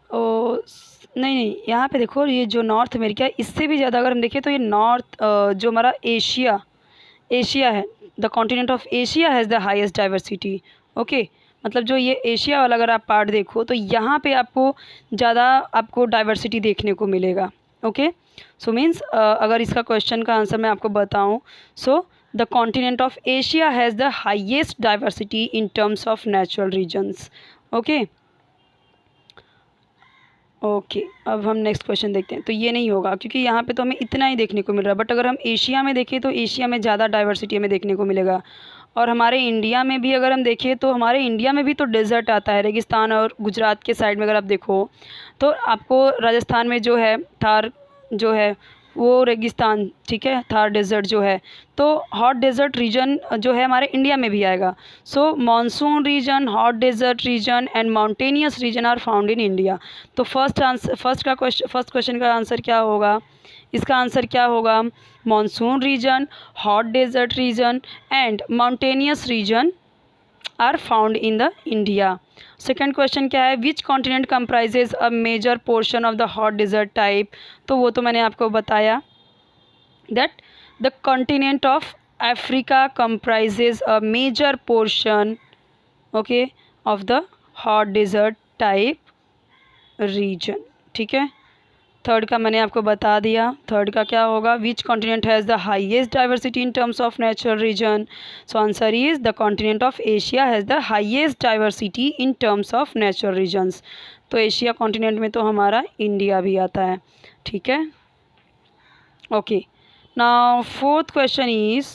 Speaker 1: ओ नहीं, यहाँ पे देखो ये जो नॉर्थ अमेरिका है, इससे भी ज़्यादा अगर हम देखें तो ये नॉर्थ जो हमारा एशिया है, the continent of Asia has the highest diversity. Okay, मतलब जो ये एशिया वाला अगर आप पार्ट देखो तो यहाँ पे आपको ज़्यादा आपको डाइवर्सिटी देखने को मिलेगा। ओके, सो मीन्स अगर इसका क्वेश्चन का आंसर मैं आपको बताऊँ, so the continent of Asia has the highest diversity in terms of natural regions. Okay, अब हम नेक्स्ट क्वेश्चन देखते हैं। तो ये नहीं होगा क्योंकि यहाँ पे तो हमें इतना ही देखने को मिल रहा है, बट अगर हम एशिया में देखें तो एशिया में ज़्यादा डाइवर्सिटी हमें देखने को मिलेगा। और हमारे इंडिया में भी अगर हम देखें तो हमारे इंडिया में भी तो डेजर्ट आता है, रेगिस्तान, और गुजरात के साइड में अगर आप देखो तो आपको राजस्थान में जो है थार जो है वो रेगिस्तान, ठीक है, थार डेजर्ट जो है, तो हॉट डेजर्ट रीजन जो है हमारे इंडिया में भी आएगा। So monsoon region, hot desert region and mountainous region are found in India. तो फर्स्ट क्वेश्चन का आंसर क्या होगा, इसका आंसर क्या होगा, monsoon region, hot desert region and mountainous region are found in the India. Second question क्या है, which continent comprises a major portion of the hot desert type. तो वो तो मैंने आपको बताया, that the continent of Africa comprises a major portion, okay, of the hot desert type region, ठीक है। थर्ड का मैंने आपको बता दिया, थर्ड का क्या होगा, which continent has the highest diversity in terms of natural region. So answer is the continent of Asia has the highest diversity in terms of natural regions. तो एशिया कॉन्टिनेंट में तो हमारा इंडिया भी आता है, ठीक है। Okay, now fourth question is,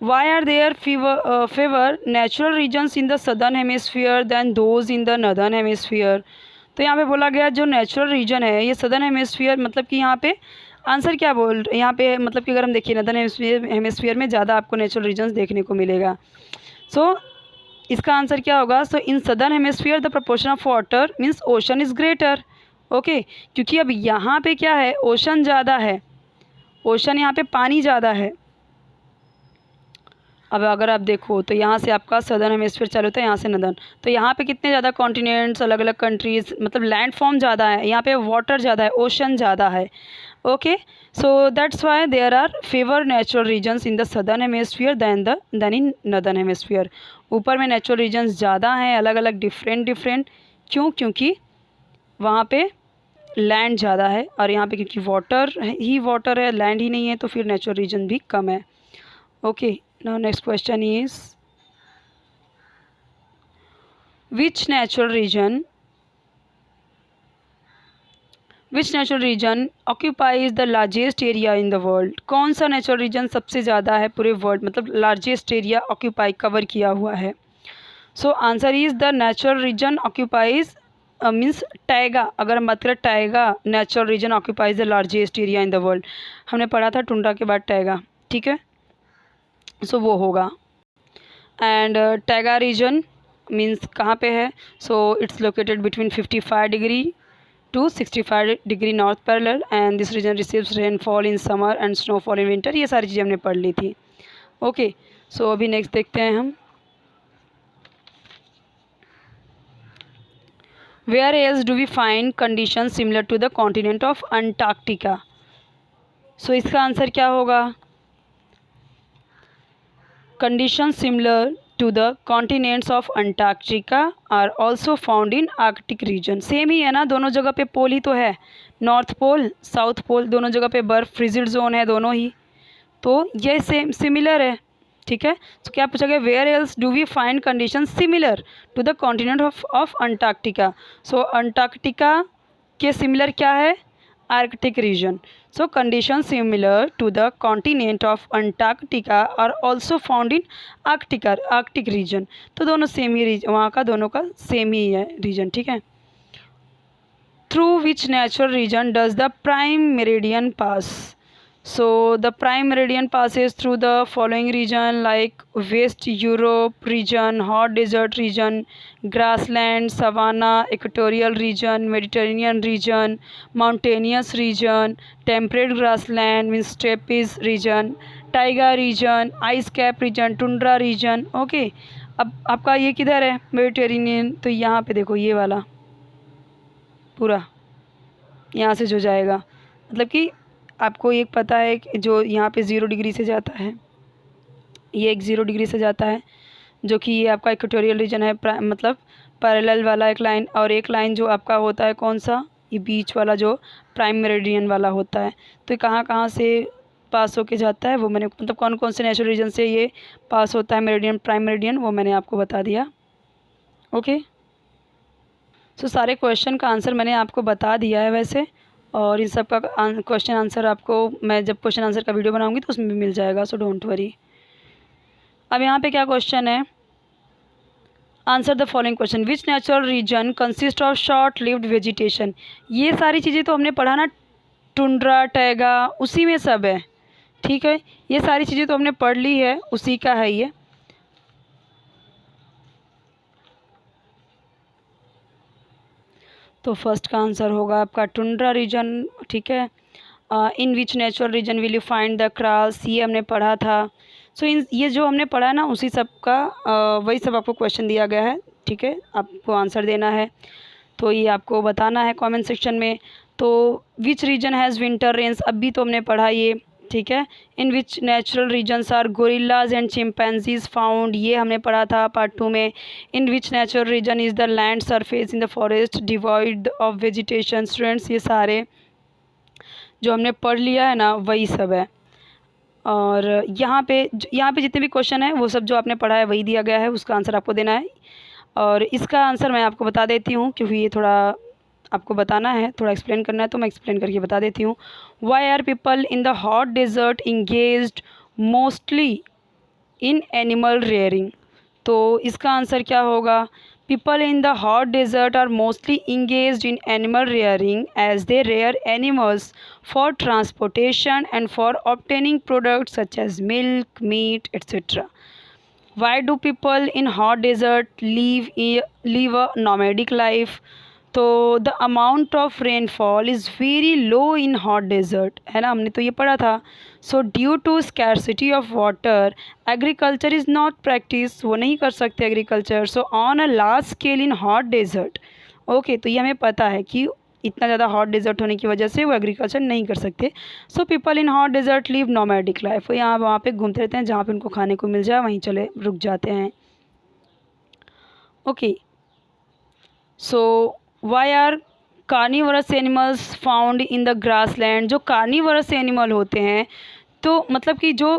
Speaker 1: why are there fewer natural regions in the southern hemisphere than those in the northern hemisphere. तो यहाँ पे बोला गया जो नेचुरल रीजन है ये सदर्न हेमिस्फीयर, मतलब कि यहाँ पे आंसर क्या बोल रहे हैं यहाँ पे, मतलब कि अगर हम देखिए नदर्न हेमिस्फीयर में ज़्यादा आपको नेचुरल रीजन्स देखने को मिलेगा। सो इसका आंसर क्या होगा, so in southern hemisphere the proportion of water means ocean is greater. Okay, क्योंकि अब यहाँ पे क्या है, ओशन ज़्यादा है, ओशन यहाँ पे पानी ज़्यादा है। अब अगर आप देखो तो यहाँ से आपका सदर्न हेमिस्फीयर चालू होता है, यहाँ से नदर्न, तो यहाँ पे कितने ज़्यादा कॉन्टिनेंट्स, अलग अलग कंट्रीज़, मतलब लैंड फॉर्म ज़्यादा है, यहाँ पे वाटर ज़्यादा है, ओशन ज़्यादा है। Okay, so that's why there are fewer natural regions in the southern hemisphere than in northern hemisphere. ऊपर में नेचुरल रीजन्स ज़्यादा हैं, अलग अलग डिफरेंट, क्यों, क्योंकि वहाँ पे लैंड ज़्यादा है, और यहाँ पे क्योंकि वाटर है, लैंड ही नहीं है, तो फिर नेचुरल रीजन भी कम है। Okay, now next question is, which natural region occupies the largest area in the world। कौन सा नेचुरल रीजन सबसे ज़्यादा है पूरे वर्ल्ड, मतलब लार्जेस्ट एरिया ऑक्यूपाई कवर किया हुआ है। So answer is the natural region occupies means taiga. अगर हम बात करें taiga, natural region occupies the largest area in the world. हमने पढ़ा था टुंड्रा के बाद टाइगा, ठीक है, सो वो होगा। एंड टाइगा रीजन मीन्स कहाँ पे है? So it's located between 55 degree to 65 degree north parallel and this region receives rainfall in summer and snowfall in winter. ये सारी चीज़ें हमने पढ़ ली थी। ओके, सो अभी नेक्स्ट देखते हैं हम। Where else do we find condition similar to the continent of Antarctica? So इसका आंसर क्या होगा? Condition similar to the continents of Antarctica are also found in Arctic region। Same ही है ना, दोनों जगह पे पोल ही तो है, नॉर्थ पोल साउथ पोल, दोनों जगह पे बर्फ फ्रीजिड जोन है दोनों ही, तो ये सेम सिमिलर है, ठीक है। तो क्या पूछा गया? Where else do we find condition similar to the continent of Antarctica. So Antarctica के सिमिलर क्या है? Arctic region. So conditions similar to the continent of Antarctica are also found in Arctic region। तो दोनों same ही वहाँ का दोनों का same ही है रीजन, ठीक है। Through which natural region does the prime meridian pass? So the prime meridian passes through the following region like West Europe region, hot desert region, grassland, savanna, equatorial region, Mediterranean region, mountainous region, temperate grassland means steppes region, taiga region, ice cap region, tundra region। Okay, अब आपका ये किधर है? Mediterranean. तो यहाँ पे देखो ये वाला पूरा यहाँ से जो जाएगा, मतलब कि आपको एक पता है कि जो यहाँ पे 0 डिग्री से जाता है, ये एक 0 डिग्री से जाता है, जो कि ये आपका इक्वेटोरियल रीजन है, मतलब पैरेलल वाला एक लाइन, और एक लाइन जो आपका होता है कौन सा? ये बीच वाला जो प्राइम मेरिडियन वाला होता है। तो ये कहाँ कहाँ से पास होके जाता है वो मैंने, मतलब कौन कौन से नेचुरल रीजन से ये पास होता है मेरिडियन, प्राइम मेरिडियन, वो मैंने आपको बता दिया। ओके, सो सारे क्वेश्चन का आंसर मैंने आपको बता दिया है वैसे, और इन सब का क्वेश्चन आंसर आपको मैं जब क्वेश्चन आंसर का वीडियो बनाऊंगी तो उसमें भी मिल जाएगा, सो डोंट वरी। अब यहाँ पे क्या क्वेश्चन है? Answer the following question. Which natural region consist of short lived vegetation? ये सारी चीज़ें तो हमने पढ़ा ना, टुंड्रा टैगा उसी में सब है, ठीक है, ये सारी चीज़ें तो हमने पढ़ ली है, उसी का है ये। तो फर्स्ट का आंसर होगा आपका टुंड्रा रीजन, ठीक है। In which natural region will you find the cross, ये हमने पढ़ा था। सो ये जो हमने पढ़ा है ना, उसी सब का वही सब आपको क्वेश्चन दिया गया है, ठीक है, आपको आंसर देना है, तो ये आपको बताना है कमेंट सेक्शन में। तो which region has winter rains, अब भी तो हमने पढ़ा ये, ठीक है। In which natural regions are gorillas and chimpanzees found, ये हमने पढ़ा था पार्ट 2 में। In which natural region is the land surface in the forest devoid of vegetation. Students ये सारे जो हमने पढ़ लिया है ना वही सब है, और यहाँ पे जितने भी क्वेश्चन हैं वो सब जो आपने पढ़ा है वही दिया गया है, उसका आंसर आपको देना है। और इसका आंसर मैं आपको बता देती हूँ, क्योंकि ये थोड़ा आपको बताना है, थोड़ा एक्सप्लेन करना है, तो मैं एक्सप्लेन करके बता देती हूँ। Why are people in the hot desert engaged mostly in animal rearing? तो इसका आंसर क्या होगा? People in the hot desert are mostly engaged in animal rearing as they rear animals for transportation and for obtaining products such as milk, meat, etc. Why do people in hot desert live a nomadic life? तो the amount of rainfall is very low in hot desert, है ना, हमने तो ये पढ़ा था। So due to scarcity of water agriculture is not practice, वो नहीं कर सकते agriculture. So on a large scale in hot desert. Okay, तो ये हमें पता है कि इतना ज़्यादा हॉट डेजर्ट होने की वजह से वो एग्रीकल्चर नहीं कर सकते। So people in hot desert live nomadic life, वो यहाँ वहाँ पे घूमते रहते हैं, जहाँ पे उनको खाने को मिल जाए वहीं चले रुक जाते हैं। Okay, so why are carnivorous animals found in the grassland? जो कार्निवरस एनिमल होते हैं, तो मतलब कि जो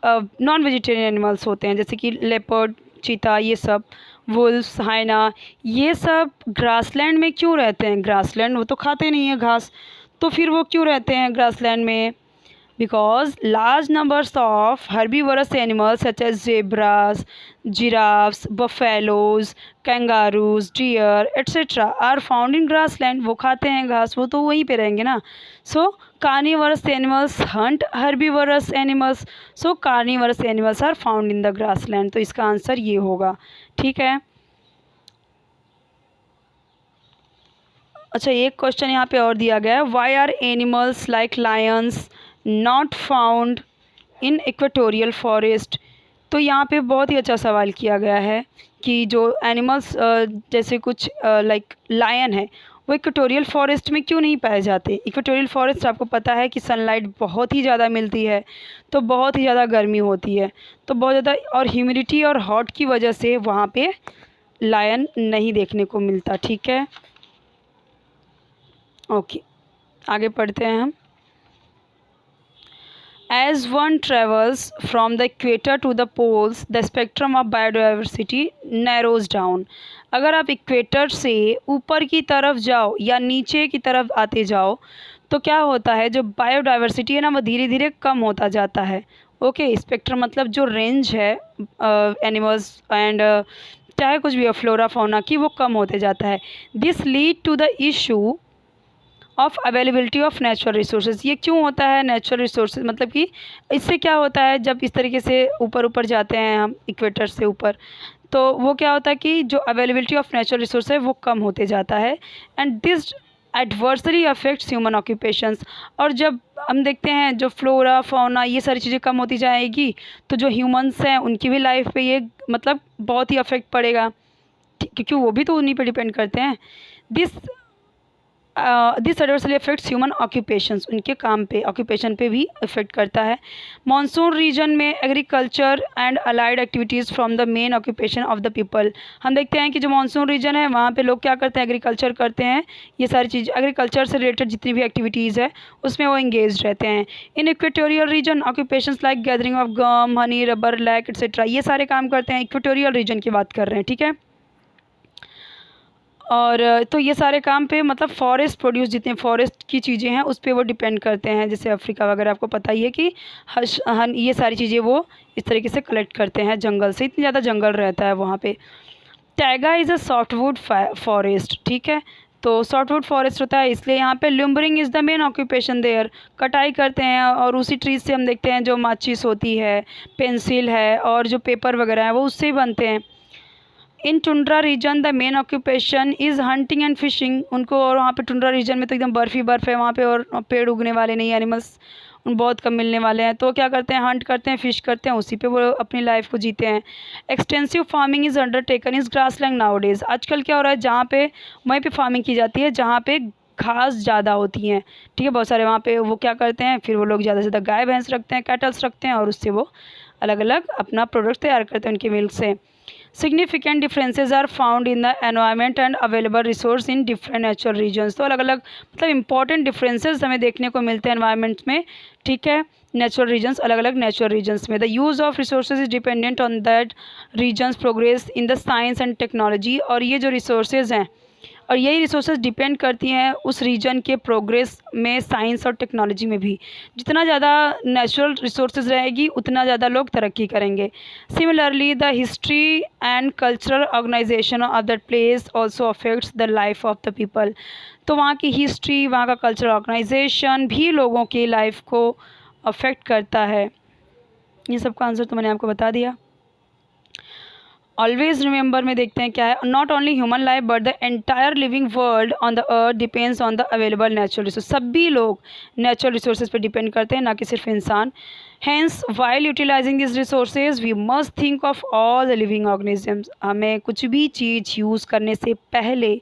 Speaker 1: नॉन वेजिटेरियन एनिमल्स होते हैं, जैसे कि लेपर्ड, चीता, ये सब, वुल्फ्स, हाइना, ये सब ग्रासलैंड में क्यों रहते हैं? ग्रासलैंड वो तो खाते नहीं हैं घास, तो फिर वो क्यों रहते हैं ग्रासलैंड में? because large numbers of herbivorous animals such as zebras, giraffes, buffaloes, kangaroos, deer, etc. are found in grassland. वो खाते हैं घास, वो तो वहीं पे रहेंगे ना. So carnivorous animals hunt herbivorous animals. So carnivorous animals are found in the grassland. तो इसका आंसर ये होगा. ठीक है. अच्छा, एक क्वेश्चन यहाँ पे और दिया गया है. Why are animals like lions not found in equatorial forest. तो यहाँ पे बहुत ही अच्छा सवाल किया गया है कि जो एनिमल्स जैसे कुछ लाइक लायन है वो इक्वेटोरियल फॉरेस्ट में क्यों नहीं पाए जाते. इक्वेटोरियल फॉरेस्ट आपको पता है कि सनलाइट बहुत ही ज़्यादा मिलती है, तो बहुत ही ज़्यादा गर्मी होती है, तो बहुत ज़्यादा और ह्यूमिडिटी और हॉट की वजह से वहाँ पे लायन नहीं देखने को मिलता. ठीक है. ओके, आगे पढ़ते हैं हम. As one travels from the equator to the poles, the spectrum of biodiversity narrows down. अगर आप इक्वेटर से ऊपर की तरफ जाओ या नीचे की तरफ आते जाओ तो क्या होता है, जो बायोडाइवर्सिटी है ना वो धीरे धीरे कम होता जाता है. ओके, स्पेक्ट्रम मतलब जो रेंज है एनिमल्स एंड चाहे कुछ भी हो फ्लोरा फौना की, वो कम होते जाता है. This lead to the issue of availability of natural resources. ये क्यों होता है नेचुरल रिसोर्सेज, मतलब कि इससे क्या होता है जब इस तरीके से ऊपर ऊपर जाते हैं हम इक्वेटर से ऊपर, तो वो क्या होता है कि जो अवेलेबिलिटी ऑफ नेचुरल रिसोर्स है वो कम होते जाता है. And this adversely affects human occupations. और जब हम देखते हैं जो फ्लोरा फौना ये सारी चीज़ें कम होती जाएगी तो जो ह्यूमंस हैं उनकी भी लाइफ पे ये मतलब बहुत ही अफेक्ट पड़ेगा, क्योंकि वो भी तो उन्हीं पे डिपेंड करते हैं. This adversely affects human occupations. उनके काम पे ऑक्यूपेशन पे भी इफेक्ट करता है. मानसून रीजन में agriculture and allied activities from the main occupation of the people. हम देखते हैं कि जो मानसून रीजन है वहाँ पे लोग क्या करते हैं, एग्रीकल्चर करते हैं. ये सारी चीज़ एग्रीकल्चर से रिलेटेड जितनी भी एक्टिविटीज़ है उसमें वो इंगेज रहते हैं. In equatorial region occupations like gathering of gum, honey, rubber, lac etcetera, ये सारे काम करते हैं. इक्वेटोरियल रीजन की बात कर रहे हैं. ठीक है. और तो ये सारे काम पे मतलब फॉरेस्ट प्रोड्यूस जितने फॉरेस्ट की चीज़ें हैं उस पर वो डिपेंड करते हैं. जैसे अफ्रीका वगैरह आपको पता ही है कि ये सारी चीज़ें वो इस तरीके से कलेक्ट करते हैं जंगल से. इतनी ज़्यादा जंगल रहता है वहाँ पे. Taiga is a softwood forest. ठीक है. तो सॉफ्टवुड फॉरेस्ट होता है, इसलिए यहाँ पे lumbering is the main occupation there. कटाई करते हैं और उसी ट्रीज से हम देखते हैं जो माचिस होती है, पेंसिल है और जो पेपर वगैरह है वो उससे ही बनते हैं. In tundra region the main occupation is hunting and fishing. उनको और वहाँ पे टुंड्रा रीजन में तो एकदम बर्फ़ ही बर्फ़ है वहाँ पे और पेड़ उगने वाले नहीं, एनिमल्स उन बहुत कम मिलने वाले हैं. तो क्या करते हैं, हंट करते हैं, फिश करते हैं, उसी पे वो अपनी लाइफ को जीते हैं. Extensive farming is undertaken is grassland nowadays. आजकल क्या हो रहा है, जहाँ पे वहीं पे फार्मिंग की जाती है जहाँ पे घास ज़्यादा होती हैं. ठीक है. बहुत सारे वहाँ पे वो क्या करते हैं, फिर वो लोग ज़्यादा से ज़्यादा गाय भैंस रखते हैं, कैटल्स रखते हैं और उससे वो अलग अलग अपना प्रोडक्ट तैयार करते हैं उनके मिल्क से. Significant differences are found in the environment and available resource in different natural regions. तो अलग अलग मतलब इंपॉर्टेंट डिफरेंसेस हमें देखने को मिलते हैं एनवायरनमेंट में. ठीक है. नेचुरल रीजन्स, अलग अलग नेचुरल रीजन्स में the use of resources is dependent on that regions progress in the science and technology. और ये जो रिसोर्सेज हैं और यही रिसोर्सेज डिपेंड करती हैं उस रीजन के प्रोग्रेस में, साइंस और टेक्नोलॉजी में भी. जितना ज़्यादा नेचुरल रिसोर्सेज रहेगी उतना ज़्यादा लोग तरक्की करेंगे. Similarly the history and cultural organisation of that place also affects the life of the people. तो वहाँ की हिस्ट्री, वहाँ का कल्चरल ऑर्गेनाइजेशन भी लोगों की लाइफ को अफेक्ट करता है. ये सब का आंसर तो मैंने आपको बता दिया. ऑलवेज रिमेंबर में देखते हैं क्या है, not only human life but the entire living world on the earth depends on the available natural resource. सभी लोग नेचुरल रिसोर्सेज पे डिपेंड करते हैं, ना कि सिर्फ इंसान. Hence while utilising this resources we must think of all the living organisms. हमें कुछ भी चीज़ यूज़ करने से पहले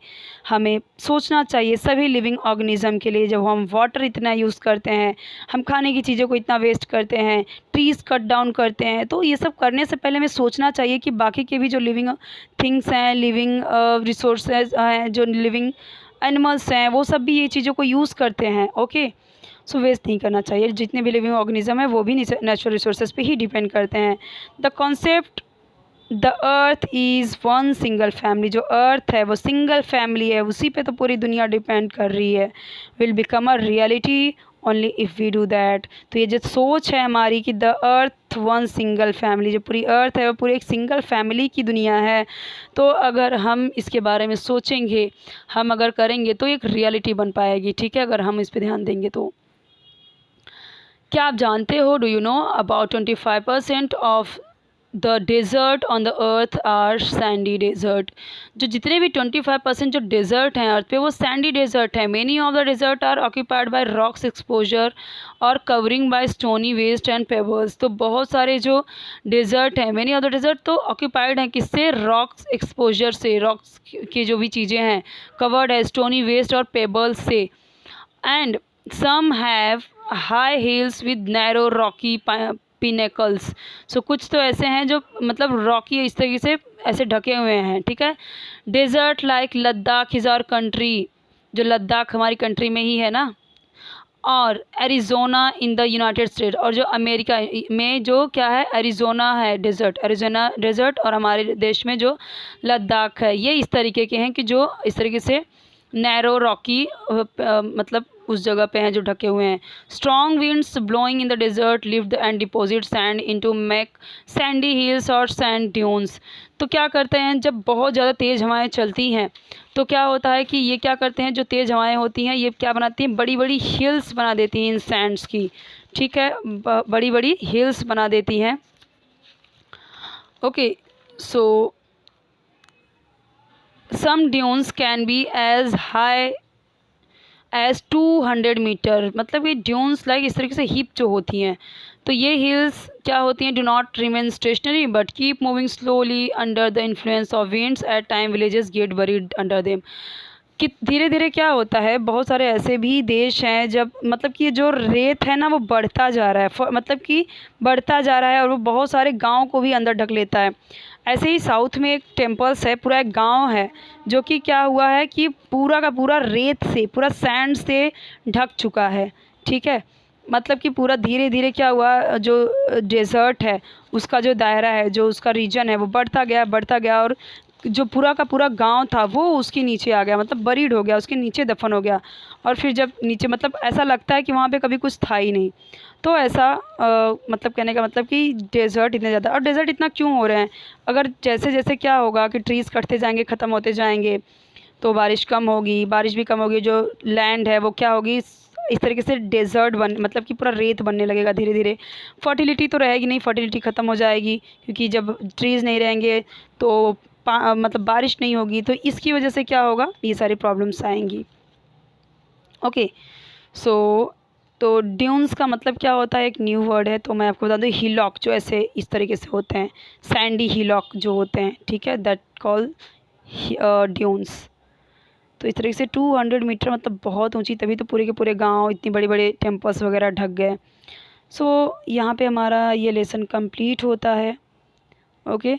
Speaker 1: हमें सोचना चाहिए सभी लिविंग ऑर्गेनिज्म के लिए. जब हम वाटर इतना यूज़ करते हैं, हम खाने की चीज़ों को इतना वेस्ट करते हैं, ट्रीज़ कट डाउन करते हैं, तो ये सब करने से पहले हमें सोचना चाहिए कि बाकी के भी जो लिविंग थिंग्स हैं, लिविंग रिसोर्सेज हैं, जो लिविंग एनिमल्स हैं, वो सब भी ये चीज़ों को यूज़ करते हैं. ओके. सो वेस्ट नहीं करना चाहिए. जितने भी लिविंग ऑर्गेनिज्म है वो भी नेचुरल रिसोर्सेज पे ही डिपेंड करते हैं. The concept the earth is one single family. जो अर्थ है वो सिंगल फैमिली है, उसी पे तो पूरी दुनिया डिपेंड कर रही है. Will become a reality only if we do that. तो ये जो सोच है हमारी कि the earth one single family, जो पूरी अर्थ है वो पूरी एक सिंगल फैमिली की दुनिया है, तो अगर हम इसके बारे में सोचेंगे, हम अगर करेंगे तो एक रियलिटी बन पाएगी, ठीक है, अगर हम इस पे ध्यान देंगे तो। क्या आप जानते हो, do you know about 25% of the desert on the earth are sandy desert. जो जितने भी 25% जो डेज़र्ट हैं अर्थ पे वो सैंडी डेज़र्ट है। Many of the desert are occupied by rocks exposure और covering by stony waste and pebbles. तो बहुत सारे जो डेज़र्ट हैं, मेनी ऑफ द डेज़र्ट तो ऑक्यूपाइड हैं किससे, रॉक्स एक्सपोजर से, रॉक्स की जो भी चीज़ें हैं कवर्ड है स्टोनी वेस्ट और पेबल्स से। And some have high hills with narrow rocky pinnacles. So कुछ तो ऐसे हैं जो मतलब रॉकी इस तरीके से ऐसे ढके हुए हैं, ठीक है। Desert like Ladakh is our country, जो लद्दाख हमारी कंट्री में ही है ना, और Arizona in the United State, और जो अमेरिका में जो क्या है एरिज़ोना है डेजर्ट, एरिज़ोना डेजर्ट, और हमारे देश में जो लद्दाख है, ये इस तरीके के हैं कि जो इस तरीके से नैरो रॉकी मतलब उस जगह पे हैं जो ढके हुए हैं। Strong winds blowing in the desert lift and deposit sand into make sandy hills और सैंड ड्यून्स। तो क्या करते हैं, जब बहुत ज़्यादा तेज़ हवाएं चलती हैं तो क्या होता है कि ये क्या करते हैं, जो तेज़ हवाएं होती हैं ये क्या बनाती हैं, बड़ी बड़ी हिल्स बना देती हैं इन सैंड्स की, ठीक है, बड़ी बड़ी हिल्स बना देती हैं। Okay, so some dunes can be as high as 200 metre, मतलब ये ड्यून्स लाइक इस तरीके से हिप जो होती हैं। तो ये हिल्स क्या होती हैं, do not remain stationary but keep moving slowly under the influence of winds, at time villages get buried under them. कि धीरे धीरे क्या होता है, बहुत सारे ऐसे भी देश हैं जब मतलब कि ये जो रेत है ना वो बढ़ता जा रहा है, मतलब कि बढ़ता जा रहा है और वो बहुत सारे गांव को भी अंदर ढक लेता है। ऐसे ही साउथ में एक टेम्पल्स है, पूरा एक गांव है जो कि क्या हुआ है कि पूरा का पूरा रेत से, पूरा सैंड से ढक चुका है, ठीक है। मतलब कि पूरा धीरे धीरे क्या हुआ, जो डेजर्ट है उसका जो दायरा है, जो उसका रीजन है वो बढ़ता गया और जो पूरा का पूरा गांव था वो उसके नीचे आ गया, मतलब बरीड हो गया, उसके नीचे दफन हो गया। और फिर जब नीचे मतलब ऐसा लगता है कि वहाँ पे कभी कुछ था ही नहीं। तो ऐसा मतलब कहने का मतलब कि डेजर्ट इतने ज़्यादा, और डेजर्ट इतना क्यों हो रहे हैं, अगर जैसे जैसे क्या होगा कि ट्रीज़ कटते जाएंगे, ख़त्म होते जाएंगे, तो बारिश कम होगी, बारिश भी कम होगी, जो लैंड है वो क्या होगी, इस तरीके से डेजर्ट मतलब कि पूरा रेत बनने लगेगा धीरे धीरे। फर्टिलिटी तो रहेगी नहीं, फर्टिलिटी ख़त्म हो जाएगी, क्योंकि जब ट्रीज़ नहीं रहेंगे तो मतलब बारिश नहीं होगी, तो इसकी वजह से क्या होगा, ये सारी प्रॉब्लम्स आएंगी। ओके, सो तो ड्यून्स का मतलब क्या होता है, एक न्यू वर्ड है, तो मैं आपको बता दूँ, हिलॉक जो ऐसे इस तरीके से होते हैं, सैंडी हिलॉक जो होते हैं, ठीक है, दैट कॉल ड्यून्स। तो इस तरीके से 200 मीटर मतलब बहुत ऊंची, तभी तो पूरे के पूरे गांव, इतनी बड़ी बड़े टेम्पल्स वगैरह ढक गए। सो यहाँ पे हमारा ये लेसन कंप्लीट होता है। ओके,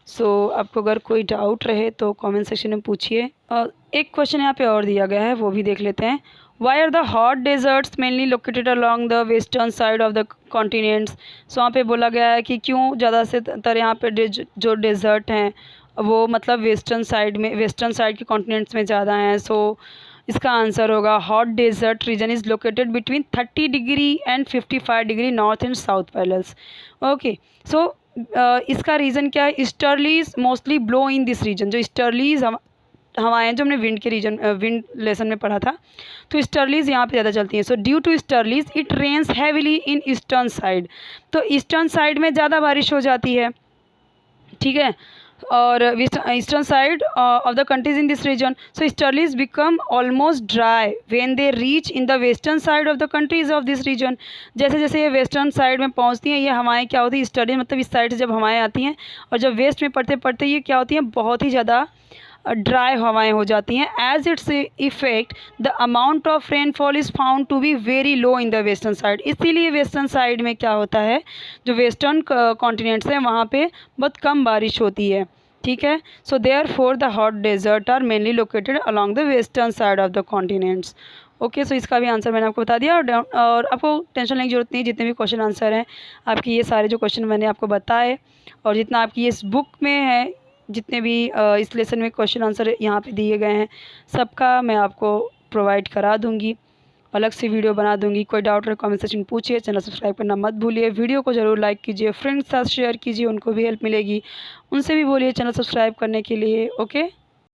Speaker 1: सो आपको अगर कोई डाउट रहे तो कमेंट सेक्शन में पूछिए। एक क्वेश्चन यहाँ पे और दिया गया है, वो भी देख लेते हैं। Why are the hot deserts mainly located along the western side of the continents. So वहाँ पे बोला गया है कि क्यों ज़्यादा से तर यहाँ पे जो डेजर्ट हैं वो मतलब वेस्टर्न साइड के कॉन्टिनेंट्स में ज़्यादा हैं। सो इसका आंसर होगा hot desert region is located between 30 degree and 55 degree north and south parallels. Okay, so इसका रीज़न क्या है, easterlies mostly blow in this region. जो ईस्टर्लीज हवाएं जो हमने विंड लेसन में पढ़ा था, तो ईस्टर्लीज यहाँ पे ज़्यादा चलती हैं। So due to easterlies it rains heavily in eastern side. तो ईस्टर्न साइड में ज़्यादा बारिश हो जाती है, ठीक है, और eastern side of the countries in this region. So easterlies become almost dry when they reach in the western side of the countries of this region. जैसे जैसे ये वेस्टर्न साइड में पहुंचती हैं, ये हवाएं क्या होती है, ईस्टर्ली मतलब इस साइड से जब हवाएं आती हैं और जब वेस्ट में पढ़ते पढ़ते ये क्या होती हैं, बहुत ही ज़्यादा ड्राई हवाएं हो जाती हैं। As its effect the amount of rainfall is found to be very low in the western side. इसीलिए वेस्टर्न साइड में क्या होता है, जो वेस्टर्न कॉन्टिनेंट्स हैं वहाँ पे बहुत कम बारिश होती है, ठीक है। So therefore the hot desert are mainly located along the western side of the continents. Okay, so इसका भी आंसर मैंने आपको बता दिया, और आपको टेंशन लेने की जरूरत नहीं, जितने भी क्वेश्चन आंसर हैं आपकी, ये सारे जो क्वेश्चन मैंने आपको बताए और जितना आपकी इस बुक में है, जितने भी इस लेसन में क्वेश्चन आंसर यहाँ पे दिए गए हैं, सबका मैं आपको प्रोवाइड करा दूँगी। अलग से वीडियो बना दूंगी। कोई डाउट है कमेंट सेक्शन पूछिए। चैनल सब्सक्राइब करना मत भूलिए। वीडियो को ज़रूर लाइक कीजिए, फ्रेंड्स के साथ शेयर कीजिए, उनको भी हेल्प मिलेगी। उनसे भी बोलिए चैनल सब्सक्राइब करने के लिए। ओके।